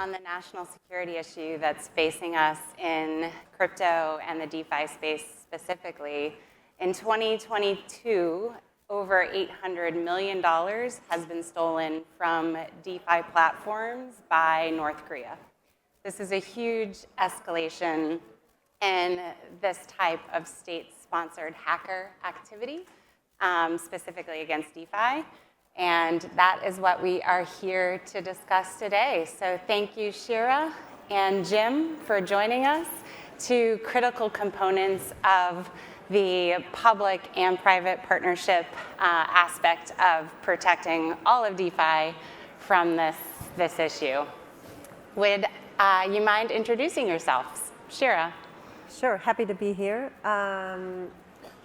on the national security issue that's facing us in crypto and the DeFi space specifically. In 2022, over $800 million has been stolen from DeFi platforms by North Korea. This is a huge escalation in this type of state-sponsored hacker activity, specifically against DeFi. And that is what we are here to discuss today. So thank you, Shira and Jim, for joining us. Two critical components of the public and private partnership aspect of protecting all of DeFi from this issue. Would you mind introducing yourselves? Shira. Sure, happy to be here. I'm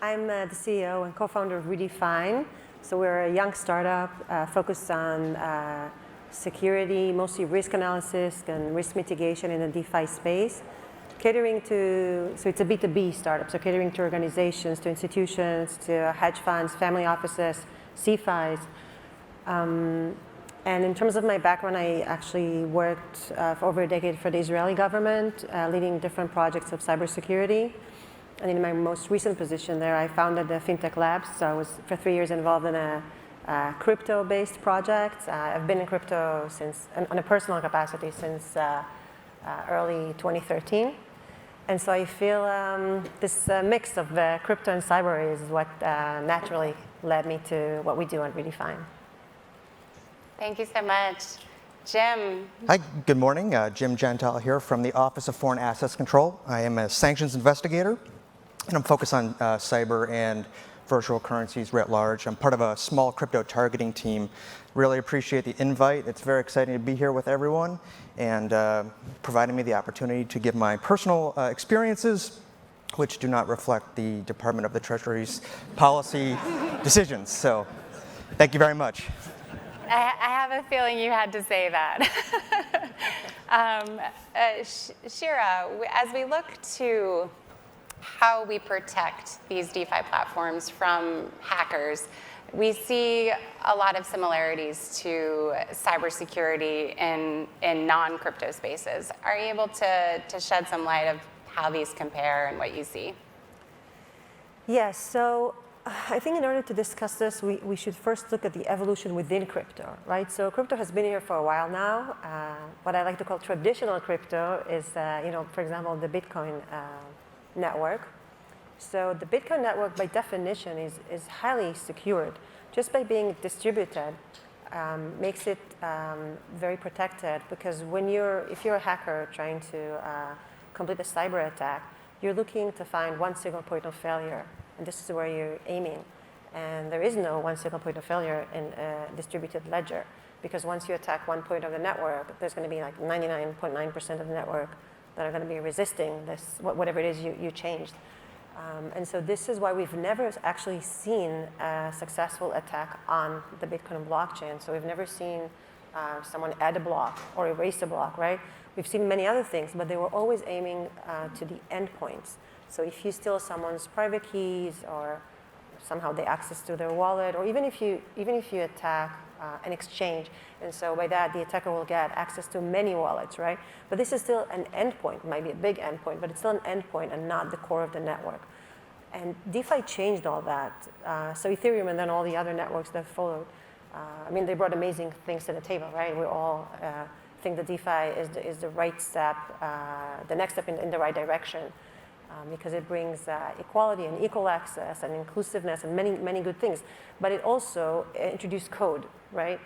the CEO and co-founder of Redefine. So we're a young startup focused on security, mostly risk analysis and risk mitigation in the DeFi space, catering to, so it's a B2B startup, so catering to organizations, to institutions, to hedge funds, family offices, CFIs. And in terms of my background, I actually worked for over a decade for the Israeli government, leading different projects of cybersecurity. And in my most recent position there, I founded the FinTech Labs. So I was for 3 years involved in a crypto-based project. I've been in crypto since, on a personal capacity, since early 2013. And so I feel this mix of crypto and cyber is what naturally led me to what we do at Redefine. Thank you so much. Jim. Hi, good morning. Jim Gentile here from the Office of Foreign Assets Control. I am a sanctions investigator, and I'm focused on cyber and virtual currencies writ large. I'm part of a small crypto targeting team. Really appreciate the invite. It's very exciting to be here with everyone and providing me the opportunity to give my personal experiences, which do not reflect the Department of the Treasury's policy decisions. So thank you very much. I have a feeling you had to say that. Shira, as we look to how we protect these DeFi platforms from hackers, we see a lot of similarities to cybersecurity in non-crypto spaces. Are you able to shed some light of how these compare and what you see? Yes, so I think in order to discuss this, we should first look at the evolution within crypto, right? So crypto has been here for a while now. What I like to call traditional crypto is, for example, the Bitcoin network. So the Bitcoin network, by definition, is highly secured. Just by being distributed makes it very protected, because if you're a hacker trying to complete a cyber attack, you're looking to find one single point of failure. And this is where you're aiming. And there is no one single point of failure in a distributed ledger, because once you attack one point of the network, there's going to be like 99.9% of the network that are going to be resisting this, whatever it is you changed. And so this is why we've never actually seen a successful attack on the Bitcoin blockchain. So we've never seen someone add a block or erase a block, right? We've seen many other things, but they were always aiming to the endpoints. So if you steal someone's private keys, or somehow they access to their wallet, or even if you attack an exchange, and so by that the attacker will get access to many wallets, right? But this is still an endpoint, might be a big endpoint, but it's still an endpoint and not the core of the network. And DeFi changed all that. So Ethereum and then all the other networks that followed, they brought amazing things to the table, right? We all think that DeFi is the right step, the next step in the right direction. Because it brings equality and equal access and inclusiveness and many good things. But it also introduced code, right?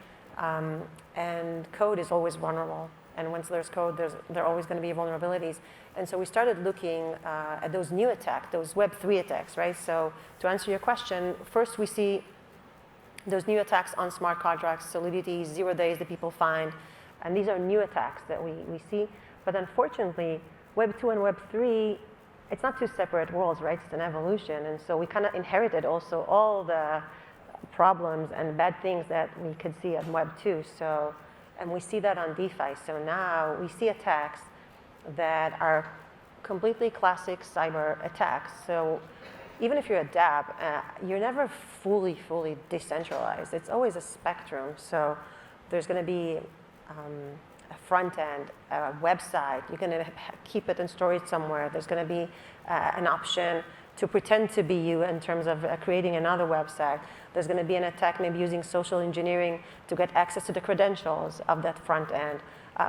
And code is always vulnerable. And once there's code, there are always going to be vulnerabilities. And so we started looking at those new attacks, those Web3 attacks, right? So to answer your question, first we see those new attacks on smart contracts, Solidity, 0 days that people find. And these are new attacks that we see. But unfortunately, Web2 and Web3, it's not two separate worlds, right? It's an evolution. And so we kind of inherited also all the problems and bad things that we could see at Web 2. So, and we see that on DeFi. So now we see attacks that are completely classic cyber attacks. So even if you're a dApp, you're never fully decentralized. It's always a spectrum. So there's going to be front end, a website. You're going to keep it and store it somewhere. There's going to be an option to pretend to be you in terms of creating another website. There's going to be an attack maybe using social engineering to get access to the credentials of that front end.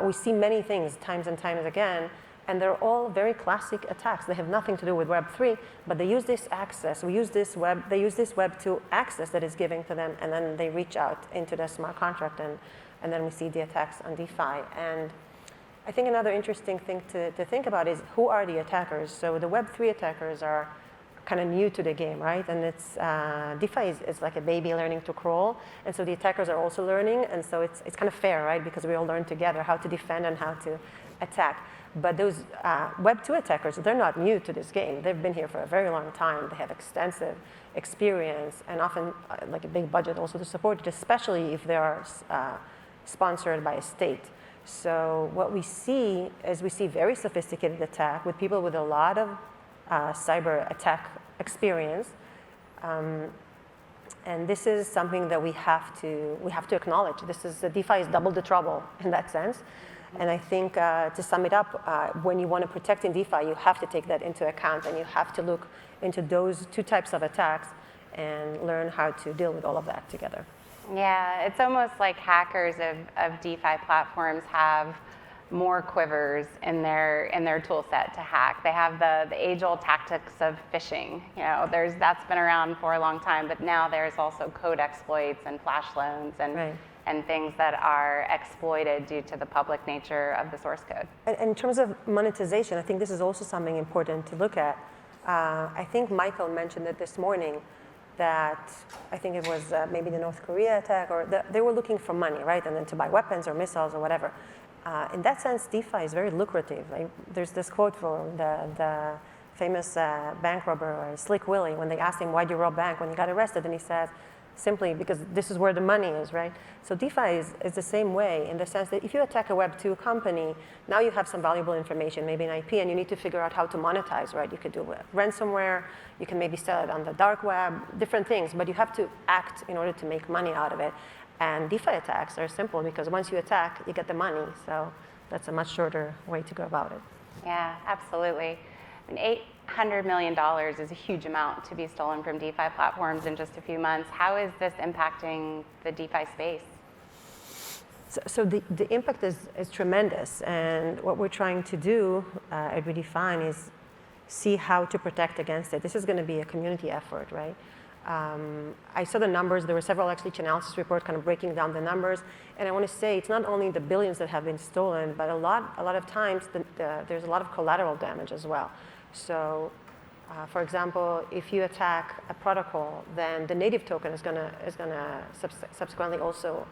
We see many things times and times again, and they're all very classic attacks. They have nothing to do with Web3, but they use this access. They use this Web2 access that is given to them, and then they reach out into the smart contract, and then we see the attacks on DeFi. And I think another interesting thing to think about is who are the attackers? So the Web3 attackers are kind of new to the game, right? And it's DeFi is like a baby learning to crawl, and so the attackers are also learning, and so it's kind of fair, right? Because we all learn together how to defend and how to attack. But those Web2 attackers, they're not new to this game. They've been here for a very long time. They have extensive experience and often like a big budget also to support it, especially if they are sponsored by a state. So what we see is we see very sophisticated attack with people with a lot of cyber attack experience, and this is something that we have to acknowledge. DeFi is double the trouble in that sense, and I think to sum it up, when you want to protect in DeFi, you have to take that into account, and you have to look into those two types of attacks and learn how to deal with all of that together. Yeah, it's almost like hackers of DeFi platforms have more quivers in their tool set to hack. They have the age-old tactics of phishing. You know, that's been around for a long time, but now there's also code exploits and flash loans and things that are exploited due to the public nature of the source code. And in terms of monetization, I think this is also something important to look at. I think Michael mentioned it this morning, that I think it was maybe the North Korea attack, or they were looking for money, right? And then to buy weapons or missiles or whatever. In that sense, DeFi is very lucrative. There's this quote from the famous bank robber, Slick Willie, when they asked him, why'd you rob bank when he got arrested? And he said, simply because this is where the money is, right? So DeFi is the same way in the sense that if you attack a Web2 company, now you have some valuable information, maybe an IP, and you need to figure out how to monetize, right? You could do ransomware, you can maybe sell it on the dark web, different things, but you have to act in order to make money out of it. And DeFi attacks are simple because once you attack, you get the money. So that's a much shorter way to go about it. Yeah, absolutely. And $800 million is a huge amount to be stolen from DeFi platforms in just a few months. How is this impacting the DeFi space? So the impact is tremendous. And what we're trying to do at Redefine is see how to protect against it. This is going to be a community effort, right? I saw the numbers. There were several actually Chainalysis report kind of breaking down the numbers. And I want to say it's not only the billions that have been stolen, but a lot of times there's a lot of collateral damage as well. So, for example, if you attack a protocol, then the native token is gonna subsequently also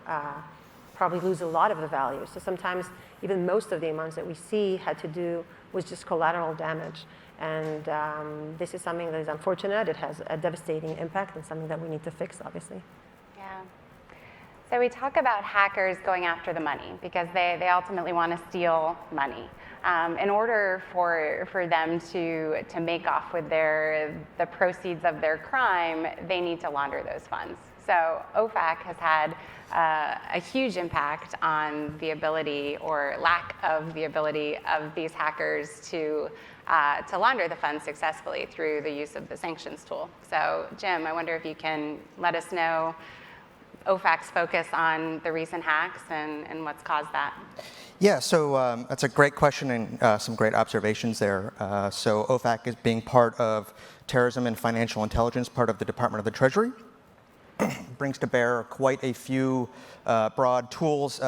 probably lose a lot of the value. So sometimes even most of the amounts that we see had to do with just collateral damage. And this is something that is unfortunate. It has a devastating impact and something that we need to fix, obviously. Yeah. So we talk about hackers going after the money because they ultimately want to steal money. In order for them to make off with the proceeds of their crime, they need to launder those funds. So OFAC has had a huge impact on the ability or lack of the ability of these hackers to launder the funds successfully through the use of the sanctions tool. So Jim, I wonder if you can let us know OFAC's focus on the recent hacks and what's caused that. Yeah, so that's a great question and some great observations there. So OFAC is being part of terrorism and financial intelligence, part of the Department of the Treasury. Brings to bear quite a few broad tools,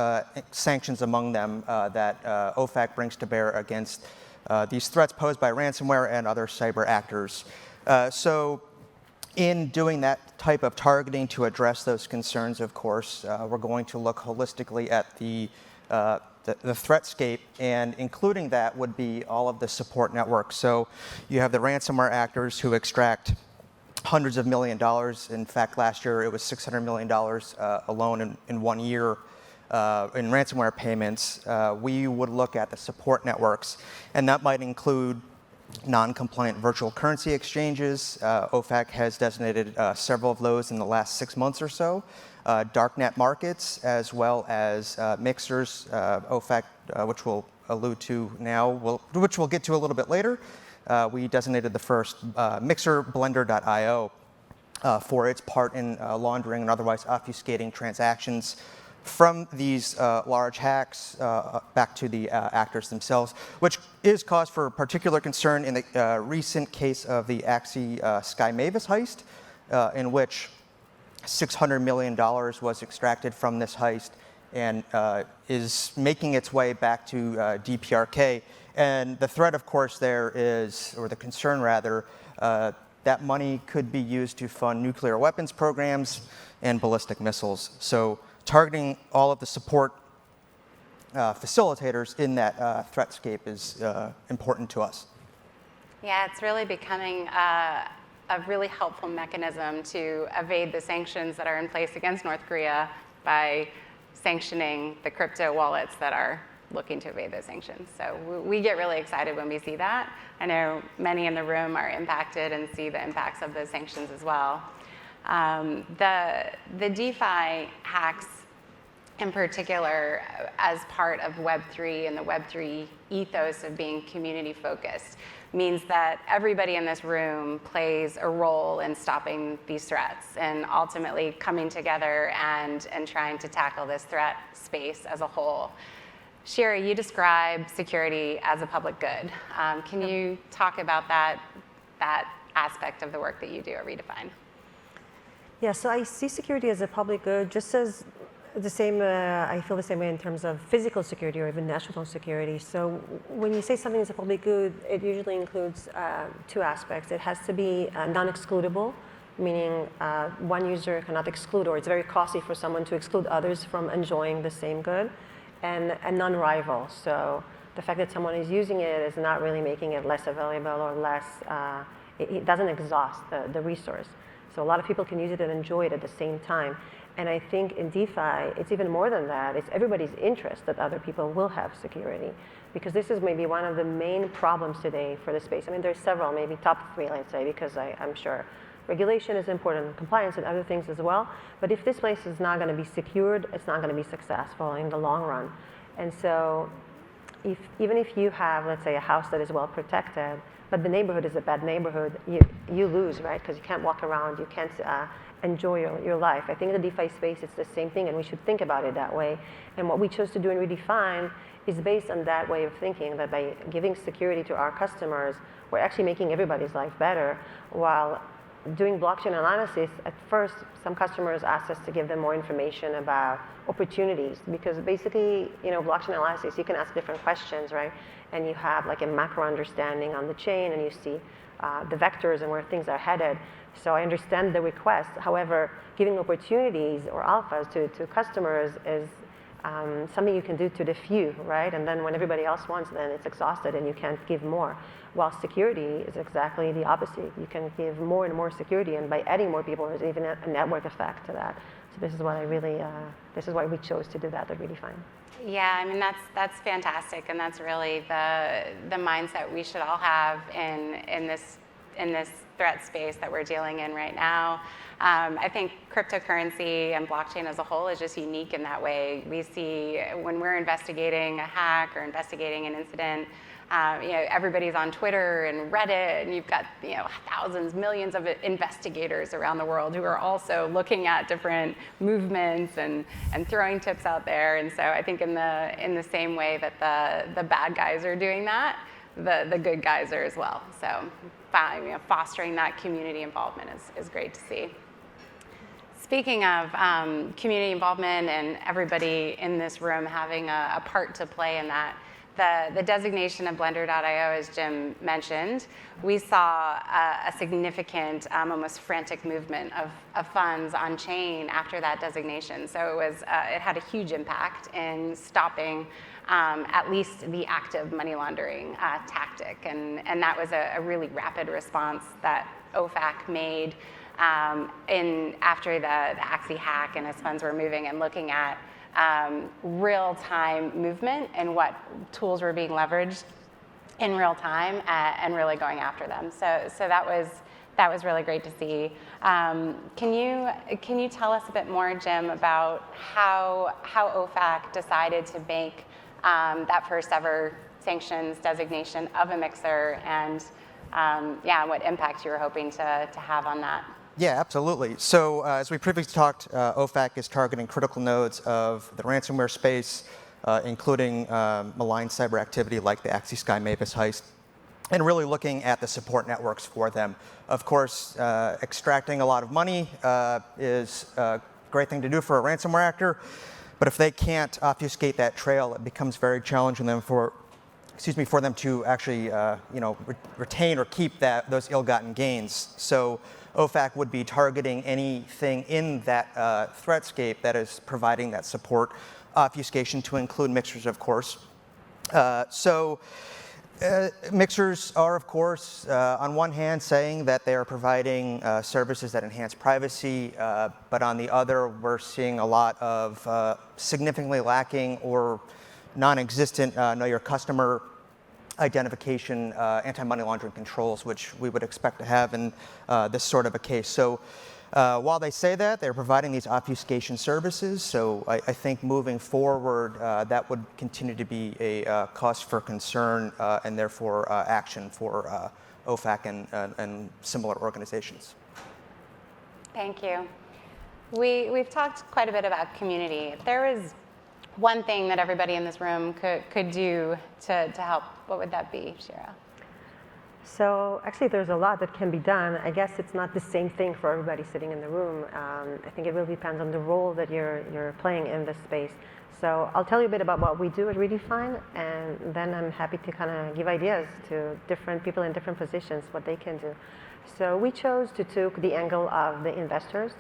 sanctions among them that OFAC brings to bear against these threats posed by ransomware and other cyber actors. So in doing that type of targeting to address those concerns, of course, we're going to look holistically at the threatscape, and including that would be all of the support networks. So you have the ransomware actors who extract hundreds of million dollars. In fact, last year it was $600 million alone in 1 year in ransomware payments. We would look at the support networks, and that might include non-compliant virtual currency exchanges. OFAC has designated several of those in the last 6 months or so. Darknet markets, as well as mixers, OFAC, which we'll allude to now, which we'll get to a little bit later. We designated the first mixer, Blender.io, for its part in laundering and otherwise obfuscating transactions from these large hacks back to the actors themselves, which is cause for particular concern in the recent case of the Axie Sky Mavis heist, in which $600 million was extracted from this heist and is making its way back to DPRK. And the threat, of course, there is, or the concern rather, that money could be used to fund nuclear weapons programs and ballistic missiles. So targeting all of the support facilitators in that threatscape is important to us. Yeah, it's really becoming a really helpful mechanism to evade the sanctions that are in place against North Korea by sanctioning the crypto wallets that are looking to evade those sanctions. So we get really excited when we see that. I know many in the room are impacted and see the impacts of those sanctions as well. The DeFi hacks in particular, as part of Web3 and the Web3 ethos of being community focused, means that everybody in this room plays a role in stopping these threats and ultimately coming together and trying to tackle this threat space as a whole. Shira, you describe security as a public good. Can you talk about that aspect of the work that you do at Redefine? Yeah, so I see security as a public good, just as the same, I feel the same way in terms of physical security or even national security. So when you say something is a public good, it usually includes two aspects. It has to be non-excludable, meaning one user cannot exclude, or it's very costly for someone to exclude others from enjoying the same good, and non-rival. So the fact that someone is using it is not really making it less available or less, it doesn't exhaust the resource. So a lot of people can use it and enjoy it at the same time. And I think in DeFi, it's even more than that. It's everybody's interest that other people will have security, because this is maybe one of the main problems today for the space. I mean, there's several, maybe top three, let's say, because I'm sure regulation is important, compliance and other things as well. But if this place is not going to be secured, it's not going to be successful in the long run. And so even if you have, let's say, a house that is well protected, but the neighborhood is a bad neighborhood, you lose, right? Because you can't walk around, you can't enjoy your life. I think in the DeFi space, it's the same thing, and we should think about it that way. And what we chose to do in Redefine is based on that way of thinking, that by giving security to our customers, we're actually making everybody's life better. While doing blockchain analysis, at first, some customers asked us to give them more information about opportunities, because basically, blockchain analysis, you can ask different questions, right? And you have like a macro understanding on the chain, and you see the vectors and where things are headed. So I understand the request. However, giving opportunities or alphas to customers is something you can do to the few, right? And then when everybody else wants, then it's exhausted and you can't give more. While security is exactly the opposite. You can give more and more security, and by adding more people, there's even a network effect to that. So this is what this is why we chose to do that at Redefine. Yeah, I mean, that's fantastic, and that's really the mindset we should all have in this threat space that we're dealing in right now. I think cryptocurrency and blockchain as a whole is just unique in that way. We see when we're investigating a hack or investigating an incident, everybody's on Twitter and Reddit, and you've got thousands, millions of investigators around the world who are also looking at different movements and throwing tips out there. And so I think in the same way that the bad guys are doing that, the good guys are as well. So fostering that community involvement is great to see. Speaking of community involvement and everybody in this room having a part to play in that, the designation of Blender.io, as Jim mentioned, we saw a significant, almost frantic movement of funds on chain after that designation. So it had a huge impact in stopping at least the active money laundering tactic. And that was a really rapid response that OFAC made after the Axie hack, and as funds were moving and looking at real-time movement and what tools were being leveraged in real time and really going after them. So that was really great to see. Can you tell us a bit more, Jim, about how OFAC decided to make that first ever sanctions designation of a mixer, and what impact you were hoping to have on that? Yeah, absolutely. So as we previously talked, OFAC is targeting critical nodes of the ransomware space, including malign cyber activity like the Axie Sky Mavis heist, and really looking at the support networks for them. Of course, extracting a lot of money is a great thing to do for a ransomware actor, but if they can't obfuscate that trail, it becomes very challenging for them to actually retain or keep those ill-gotten gains. So OFAC would be targeting anything in that threatscape that is providing that support obfuscation, to include mixers, of course. Mixers are, of course, on one hand saying that they are providing services that enhance privacy, but on the other, we're seeing a lot of significantly lacking or non-existent know your customer identification, anti-money laundering controls, which we would expect to have in this sort of a case. So while they say that, they're providing these obfuscation services. So I think moving forward, that would continue to be a cause for concern and therefore action for OFAC and similar organizations. Thank you. We've talked quite a bit about community. If there was one thing that everybody in this room could do to help, what would that be, Shira? So actually, there's a lot that can be done. I guess it's not the same thing for everybody sitting in the room. I think it really depends on the role that you're playing in this space. So I'll tell you a bit about what we do at Redefine, and then I'm happy to kind of give ideas to different people in different positions, what they can do. So we chose to take the angle of the investors.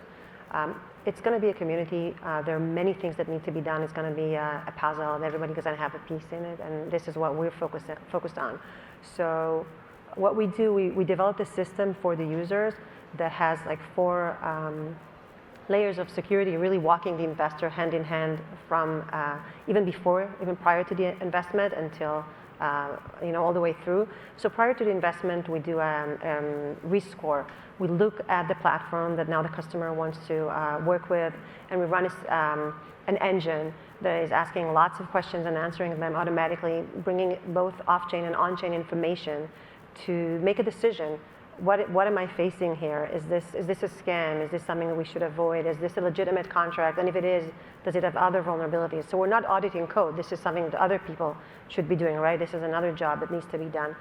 It's going to be a community. There are many things that need to be done. It's going to be a puzzle, and everybody's going to have a piece in it, and this is what we're focused on. So what we do, we developed a system for the users that has like 4 layers of security, really walking the investor hand in hand from even prior to the investment until all the way through. So prior to the investment, we do a risk score. We look at the platform that now the customer wants to work with, and we run an engine that is asking lots of questions and answering them automatically, bringing both off-chain and on-chain information to make a decision. What am I facing here? Is this a scam? Is this something that we should avoid? Is this a legitimate contract? And if it is, does it have other vulnerabilities? So we're not auditing code. This is something that other people should be doing, right? This is another job that needs to be done.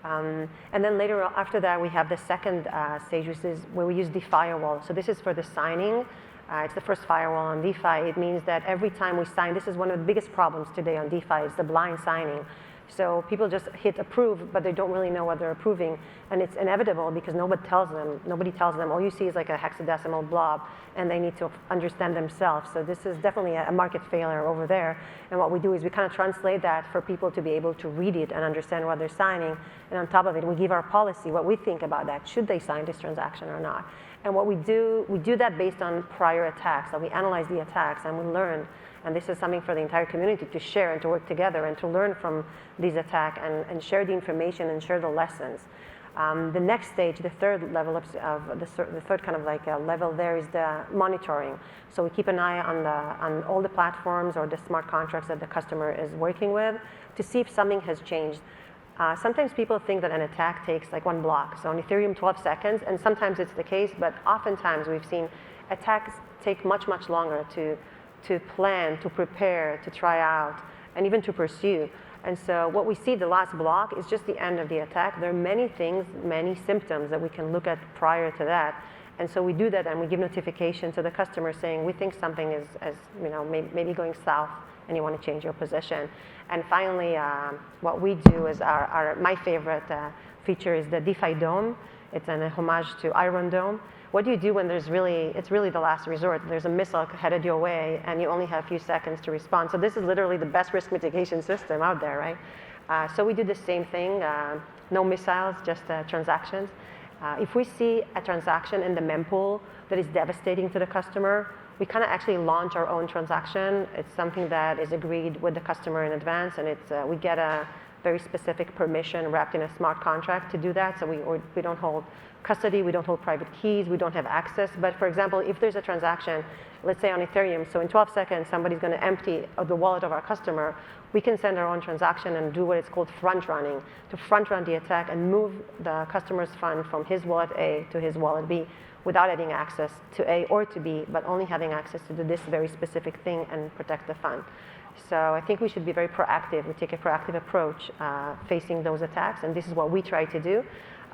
And then later, after that, we have the second stage, which is where we use the firewall. So this is for the signing. It's the first firewall on DeFi. It means that every time we sign, this is one of the biggest problems today on DeFi, is the blind signing. So people just hit approve, but they don't really know what they're approving. And it's inevitable because nobody tells them. All you see is like a hexadecimal blob, and they need to understand themselves. So this is definitely a market failure over there. And what we do is we kind of translate that for people to be able to read it and understand what they're signing. And on top of it, we give our policy, what we think about that. Should they sign this transaction or not? And what we do that based on prior attacks. So we analyze the attacks and we learn. And this is something for the entire community to share and to work together and to learn from these attacks and share the information and share the lessons. The next stage, the third level of the third kind of like level there is the monitoring. So we keep an eye on all the platforms or the smart contracts that the customer is working with to see if something has changed. Sometimes people think that an attack takes like 1 block. So on Ethereum, 12 seconds, and sometimes it's the case, but oftentimes we've seen attacks take much, much longer to plan, to prepare, to try out, and even to pursue. And so what we see, the last block, is just the end of the attack. There are many things, many symptoms that we can look at prior to that. And so we do that, and we give notification to the customer saying, we think something is maybe going south, and you want to change your position. And finally, what we do is my favorite feature is the DeFi Dome. It's an homage to Iron Dome. What do you do when it's really the last resort? There's a missile headed your way, and you only have a few seconds to respond. So this is literally the best risk mitigation system out there, right? So we do the same thing, no missiles, just transactions. If we see a transaction in the mempool that is devastating to the customer, we kind of actually launch our own transaction. It's something that is agreed with the customer in advance, and we get a very specific permission wrapped in a smart contract to do that. So we don't hold custody, we don't hold private keys, we don't have access. But for example, if there's a transaction, let's say on Ethereum, so in 12 seconds, somebody's going to empty the wallet of our customer, we can send our own transaction and do what is called front running, to front run the attack and move the customer's fund from his wallet A to his wallet B without having access to A or to B, but only having access to do this very specific thing and protect the fund. So I think we should be very proactive. We take a proactive approach facing those attacks, and this is what we try to do.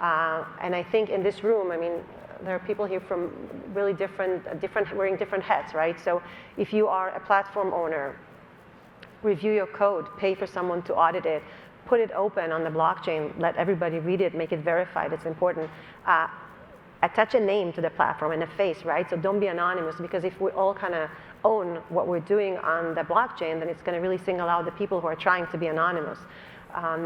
And I think in this room, I mean, there are people here from really wearing different hats, right? So if you are a platform owner, review your code, pay for someone to audit it, put it open on the blockchain, let everybody read it, make it verified, it's important. Attach a name to the platform and a face, right? So don't be anonymous, because if we all kind of own what we're doing on the blockchain, then it's going to really single out the people who are trying to be anonymous.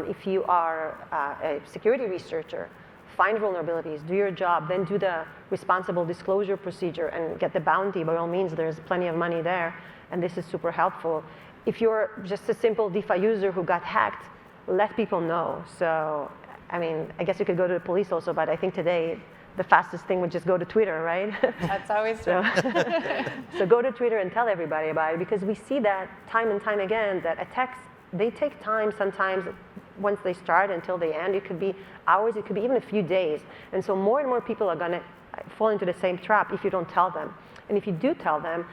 If you are a security researcher, find vulnerabilities, do your job, then do the responsible disclosure procedure and get the bounty. By all means, there's plenty of money there, and this is super helpful. If you're just a simple DeFi user who got hacked, let people know. So, I mean, I guess you could go to the police also, but I think today the fastest thing would just go to Twitter, right? That's always true. So go to Twitter and tell everybody about it, because we see that time and time again, that attacks, they take time sometimes once they start until they end. It could be hours, it could be even a few days. And so more and more people are going to fall into the same trap if you don't tell them. And if you do tell them,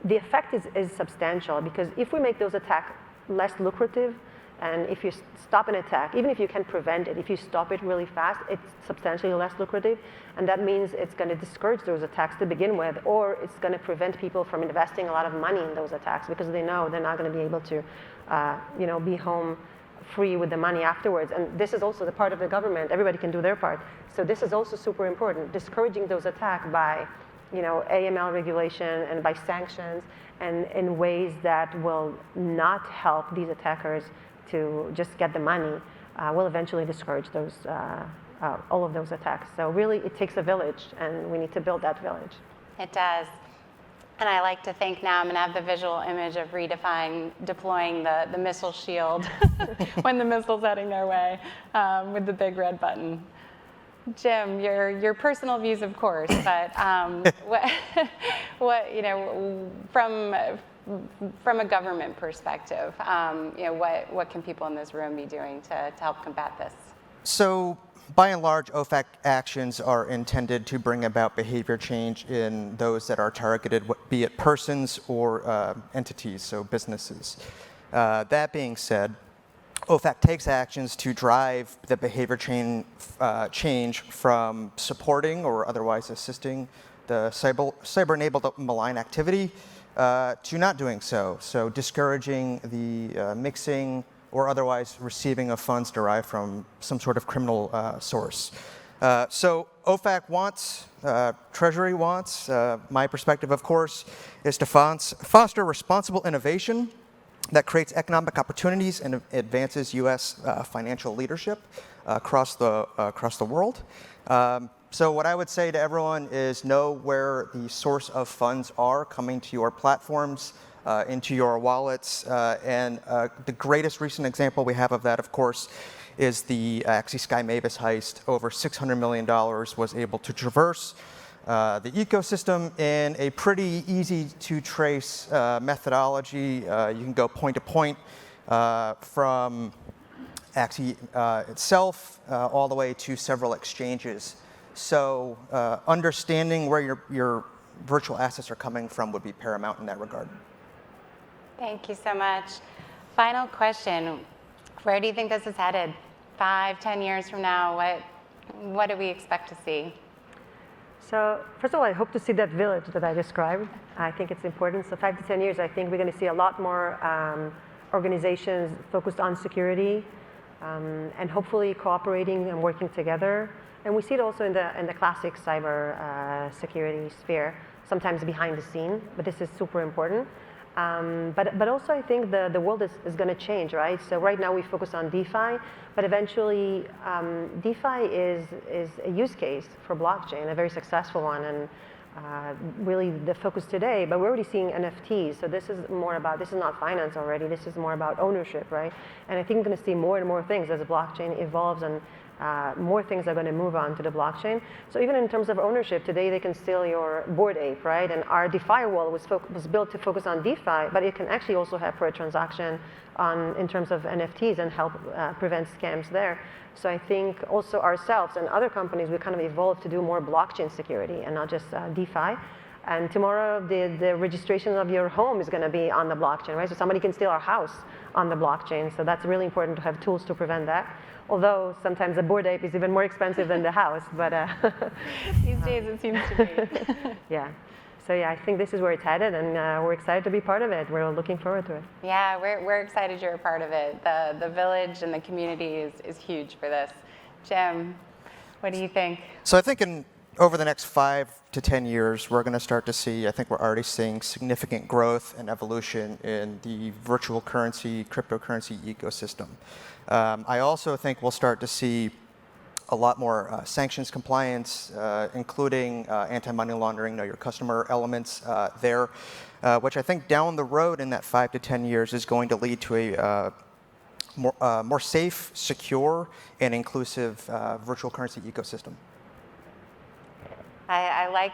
the effect is substantial, because if we make those attacks less lucrative, and if you stop an attack, even if you can prevent it, if you stop it really fast, it's substantially less lucrative. And that means it's going to discourage those attacks to begin with, or it's going to prevent people from investing a lot of money in those attacks, because they know they're not going to be able to be home free with the money afterwards. And this is also the part of the government. Everybody can do their part. So this is also super important, discouraging those attacks by AML regulation and by sanctions, and in ways that will not help these attackers to just get the money, will eventually discourage those, all of those attacks. So really, it takes a village, and we need to build that village. It does. And I like to think now I'm going to have the visual image of Redefine deploying the missile shield when the missile's heading their way with the big red button. Jim, your personal views, of course, but from a government perspective, what can people in this room be doing to help combat this? So, by and large, OFAC actions are intended to bring about behavior change in those that are targeted, be it persons or entities, so businesses. That being said, OFAC takes actions to drive the behavior change from supporting or otherwise assisting the cyber-enabled malign activity to not doing so, so discouraging the mixing or otherwise receiving of funds derived from some sort of criminal source. So OFAC wants, Treasury wants, my perspective, of course, is to foster responsible innovation that creates economic opportunities and advances U.S. Financial leadership across the world. So what I would say to everyone is know where the source of funds are coming to your platforms, into your wallets. And the greatest recent example we have of that, of course, is the Sky Mavis heist. Over $600 million was able to traverse the ecosystem in a pretty easy to trace methodology. You can go point to point from Axie itself all the way to several exchanges. So understanding where your virtual assets are coming from would be paramount in that regard. Thank you so much. Final question. Where do you think this is headed? 5, 10 years from now, what do we expect to see? So first of all, I hope to see that village that I described. I think it's important. So 5 to 10 years, I think we're going to see a lot more organizations focused on security and hopefully cooperating and working together. And we see it also in the classic cyber security sphere, sometimes behind the scene, but this is super important. But also I think the world is going to change, right? So right now we focus on DeFi, but eventually DeFi is a use case for blockchain, a very successful one. And really the focus today, but we're already seeing NFTs. So this is not finance already, this is more about ownership, right? And I think we're going to see more and more things as the blockchain evolves and more things are going to move on to the blockchain. So even in terms of ownership, today they can steal your Bored Ape, right? And our DeFi wall was built to focus on DeFi, but it can actually also have for a transaction in terms of NFTs and help prevent scams there. So I think also ourselves and other companies, we kind of evolved to do more blockchain security and not just DeFi. And tomorrow, the registration of your home is going to be on the blockchain, right? So somebody can steal our house on the blockchain. So that's really important to have tools to prevent that. Although sometimes the Bored Ape is even more expensive than the house, but these days it seems to be. Yeah. So yeah, I think this is where it's headed, and we're excited to be part of it. We're looking forward to it. Yeah, we're excited you're a part of it. The village and the community is huge for this. Jim, what do you think? So I think over the next 5 to 10 years, we're going to start to see, I think we're already seeing significant growth and evolution in the virtual currency, cryptocurrency ecosystem. I also think we'll start to see a lot more sanctions compliance, including anti-money laundering, know your customer elements there, which I think down the road in that 5 to 10 years is going to lead to a more safe, secure, and inclusive virtual currency ecosystem. I like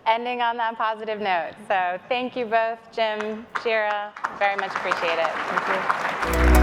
ending on that positive note. So thank you both, Jim, Shira. Very much appreciate it. Thank you.